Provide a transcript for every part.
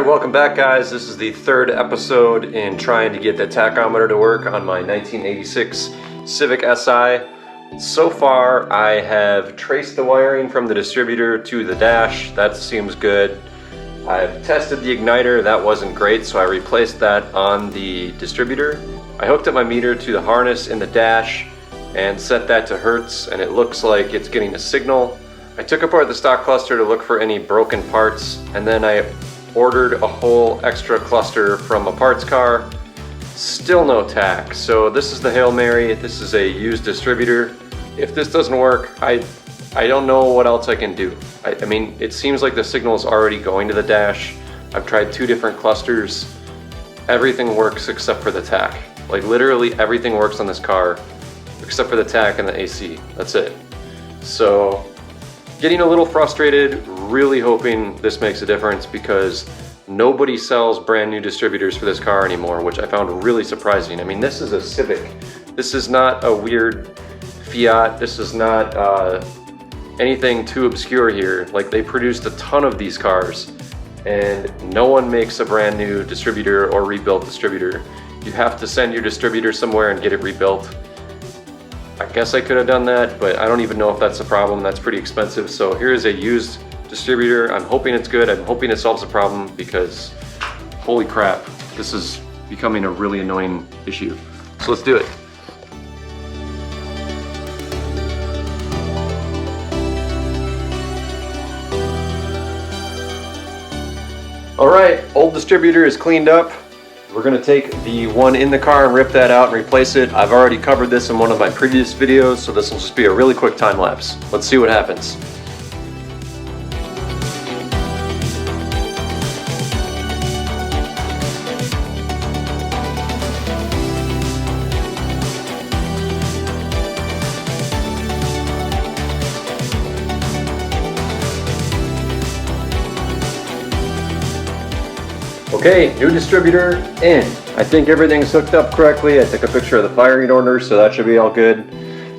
Alright, welcome back guys. This is the third episode in trying to get the tachometer to work on my 1986 Civic Si. So far I have traced the wiring from the distributor to the dash. That seems good. I've tested the igniter. That wasn't great, so I replaced that on the distributor. I hooked up my meter to the harness in the dash and set that to hertz, and it looks like it's getting a signal. I took apart the stock cluster to look for any broken parts, and then I ordered a whole extra cluster from a parts car. Still no tach. So this is the Hail Mary. This is a used distributor. If this doesn't work, I don't know what else I can do. I mean, it seems like the signal is already going to the dash. I've tried 2 different clusters. Everything works except for the tach. Like literally everything works on this car except for the tach and the AC. That's it. So getting a little frustrated, really hoping this makes a difference because nobody sells brand new distributors for this car anymore, which I found really surprising. I mean, this is a Civic. This is not a weird Fiat. This is not anything too obscure here. Like, they produced a ton of these cars and no one makes a brand new distributor or rebuilt distributor. You have to send your distributor somewhere and get it rebuilt. I guess I could have done that, but I don't even know if that's a problem. That's pretty expensive. So here is a used distributor. I'm hoping it's good. I'm hoping it solves the problem because holy crap, this is becoming a really annoying issue. So let's do it. All right, old distributor is cleaned up. We're gonna take the one in the car and rip that out and replace it. I've already covered this in one of my previous videos, so this will just be a really quick time lapse. Let's see what happens. Okay, new distributor in. I think everything's hooked up correctly. I took a picture of the firing order, so that should be all good.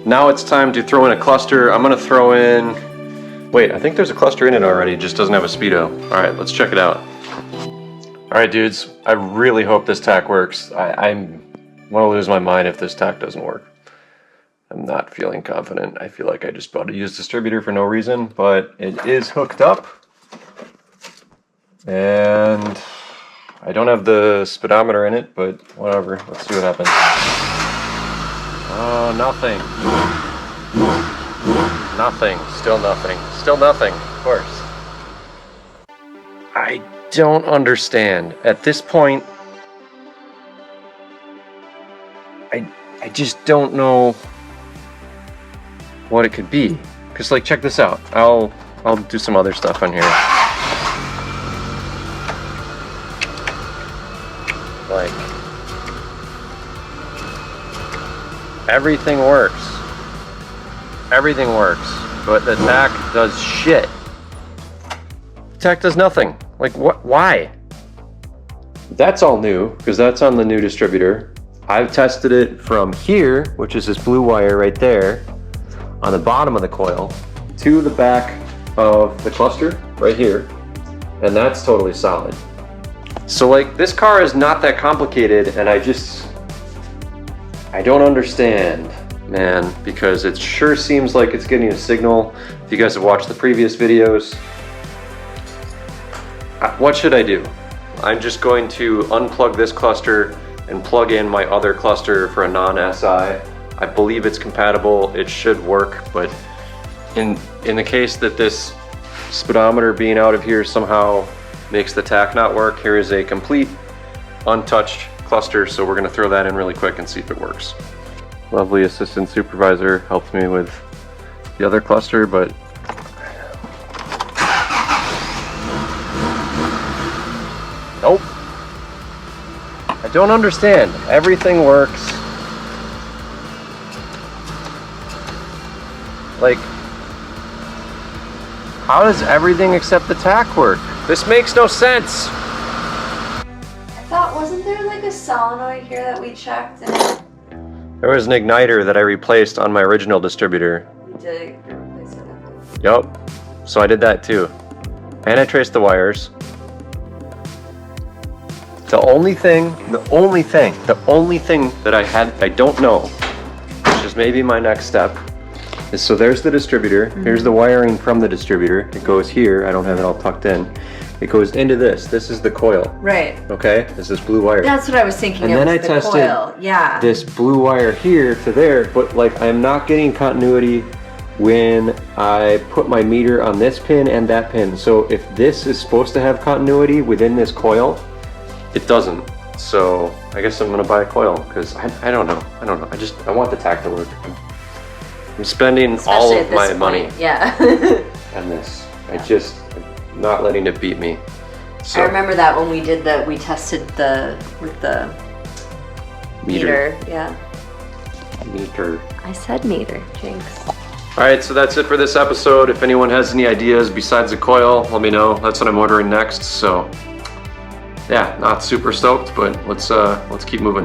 Now it's time to throw in a cluster. I'm gonna throw in, wait, I think there's a cluster in it already, it just doesn't have a speedo. All right, let's check it out. All right, dudes, I really hope this tach works. I'm gonna lose my mind if this tach doesn't work. I'm not feeling confident. I feel like I just bought a used distributor for no reason, but it is hooked up. And I don't have the speedometer in it, but whatever. Let's see what happens. Oh, nothing. Nothing. Still nothing. Still nothing, of course. I don't understand. At this point, I just don't know what it could be. Because, like, check this out. I'll do some other stuff on here. Like, everything works, but the tach does shit. The tach does nothing. Like, what? Why? That's all new because that's on the new distributor. I've tested it from here, which is this blue wire right there on the bottom of the coil, to the back of the cluster right here, and that's totally solid. So, like, this car is not that complicated, and I don't understand, man, because it sure seems like it's getting a signal. If you guys have watched the previous videos, what should I do? I'm just going to unplug this cluster and plug in my other cluster for a non-SI. I believe it's compatible, it should work, but in the case that this speedometer being out of here somehow makes the tach not work, here is a complete untouched cluster, so we're going to throw that in really quick and see if it works. Lovely assistant supervisor helped me with the other cluster, but nope. I don't understand. Everything works. Like, how does everything except the tach work? This makes no sense. I thought, wasn't there like a solenoid here that we checked? There was an igniter that I replaced on my original distributor. You did replace it. Yup. So I did that too. And I traced the wires. The only thing that I don't know, which is maybe my next step, is so there's the distributor. Here's the wiring from the distributor. It goes here. I don't have it all tucked in. It goes into this. This is the coil. Right. Okay? This is blue wire. That's what I was thinking. And then I tested this blue wire here to there, but like I'm not getting continuity when I put my meter on this pin and that pin. So if this is supposed to have continuity within this coil, it doesn't. So I guess I'm gonna buy a coil because I don't know. I want the tach to work. I'm spending all of my money on this. I'm not letting it beat me. So, I remember that when we tested with the meter. Yeah. Meter. I said meter, jinx. Alright, so that's it for this episode. If anyone has any ideas besides the coil, let me know. That's what I'm ordering next. So yeah, not super stoked, but let's keep moving.